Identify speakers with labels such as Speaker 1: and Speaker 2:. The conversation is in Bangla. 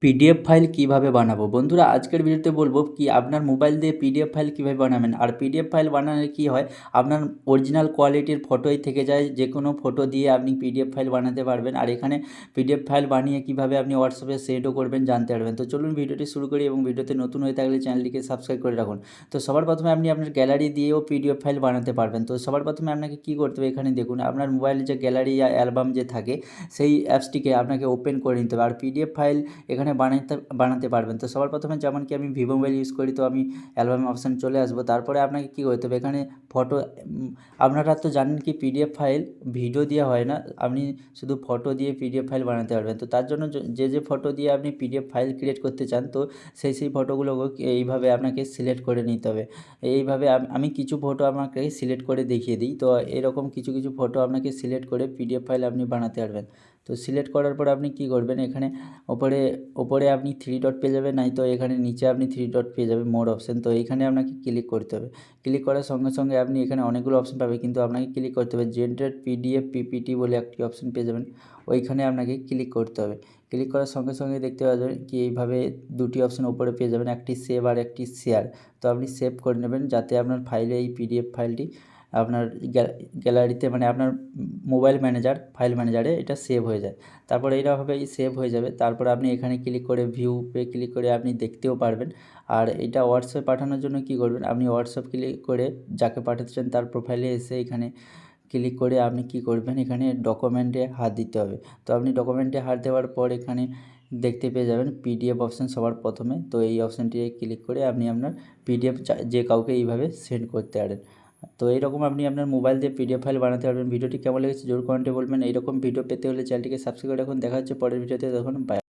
Speaker 1: পিডিএফ ফাইল কিভাবে বানাবো? বন্ধুরা আজকের ভিডিওতে বলবো কি আপনার মোবাইল দিয়ে পিডিএফ ফাইল কিভাবে বানাবেন। আর পিডিএফ ফাইল বানালে কি হয়, আপনার অরিজিনাল কোয়ালিটির ফটোই থেকে যায়, যে কোনো ফটো দিয়ে আপনি পিডিএফ ফাইল বানাতে পারবেন। আর এখানে পিডিএফ ফাইল বানিয়ে কিভাবে আপনি হোয়াটসঅ্যাপে সেন্ডও করবেন জানতে পারবেন। তো চলুন ভিডিওটি শুরু করি, এবং ভিডিওতে নতুন হয়ে থাকলে চ্যানেলটিকে সাবস্ক্রাইব করে রাখুন। তো সবার প্রথমে আপনি আপনার গ্যালারি দিয়েও পিডিএফ ফাইল বানাতে পারবেন। তো সবার প্রথমে আপনাকে কী করতে হবে, এখানে দেখুন আপনার মোবাইলে যে গ্যালারি বা অ্যালবাম যে থাকে সেই অ্যাপসটিকে আপনাকে ওপেন করে নিতে হবে। আর পিডিএফ ফাইল এখানে বানাতে পারবেন। তো সবার প্রথমে যেমন কি আমি ভিভো মোবাইল ইউজ করি, তো আমি অ্যালবাম অপশান চলে আসবো। তারপরে আপনাকে কী করতে হবে, এখানে ফটো, আপনারা তো জানেন কি পিডিএফ ফাইল ভিডিও দিয়ে হয় না, আপনি শুধু ফটো দিয়ে পিডিএফ ফাইল বানাতে পারবেন। তো তার জন্য যে ফটো দিয়ে আপনি পিডিএফ ফাইল ক্রিয়েট করতে চান, তো সেই ফটোগুলোকে এইভাবে আপনাকে সিলেক্ট করে নিতে হবে। এইভাবে আমি কিছু ফটো আপনাকে সিলেক্ট করে দেখিয়ে দিই। তো এরকম কিছু কিছু ফটো আপনাকে সিলেক্ট করে পিডিএফ ফাইল আপনি বানাতে পারবেন। তো সিলেক্ট করার পর আপনি কী করবেন, এখানে ওপরে ওপরে আপনি থ্রি ডট পেয়ে যাবেন, নাই তো এখানে নিচে আপনি থ্রি ডট পেয়ে যাবেন, মোর অপশান। তো এইখানে আপনাকে ক্লিক করতে হবে। ক্লিক করার সঙ্গে সঙ্গে আপনি এখানে অনেকগুলো অপশান পাবেন, কিন্তু আপনাকে ক্লিক করতে হবে জেনারেট পিডিএফ পিপিটি বলে একটি অপশান পেয়ে যাবেন, ওইখানে আপনাকে ক্লিক করতে হবে। ক্লিক করার সঙ্গে সঙ্গে দেখতে পাবেন কি এইভাবে দুটি অপশান ওপরে পেয়ে যাবেন, একটি সেভ আর একটি শেয়ার। তো আপনি সেভ করে নেবেন যাতে আপনার ফাইলে এই পিডিএফ ফাইলটি আপনার গ্যালারিতে, মানে আপনার মোবাইল ম্যানেজার, ফাইল ম্যানেজারে এটা সেভ হয়ে যায়। তারপরে এইরকমভাবেই সেভ হয়ে যাবে। তারপরে আপনি এখানে ক্লিক করে ভিউ পে ক্লিক করে আপনি দেখতেও পারবেন। আর এটা হোয়াটসঅ্যাপে পাঠানোর জন্য কী করবেন, আপনি হোয়াটসঅ্যাপ ক্লিক করে যাকে পাঠাতে চান তার প্রোফাইলে এসে এখানে ক্লিক করে আপনি কী করবেন, এখানে ডকুমেন্টে হাত দিতে হবে। তো আপনি ডকুমেন্টে হাত দেওয়ার পর এখানে দেখতে পেয়ে যাবেন পিডিএফ অপশান সবার প্রথমে। তো এই অপশানটি ক্লিক করে আপনি আপনার পিডিএফ যে কাউকে এইভাবে সেন্ড করতে পারেন। তো এইরকম আপনি আপনার মোবাইল দিয়ে পিডিএফ ফাইল বানাতে পারবেন। ভিডিওটি কেমন লেগেছে জরুর কমেন্টে বলবেন। এইরকম ভিডিও পেতে হলে চ্যানেলটিকে সাবস্ক্রাইব করে রাখুন। দেখা হচ্ছে পরের ভিডিওতে, তখন বাই।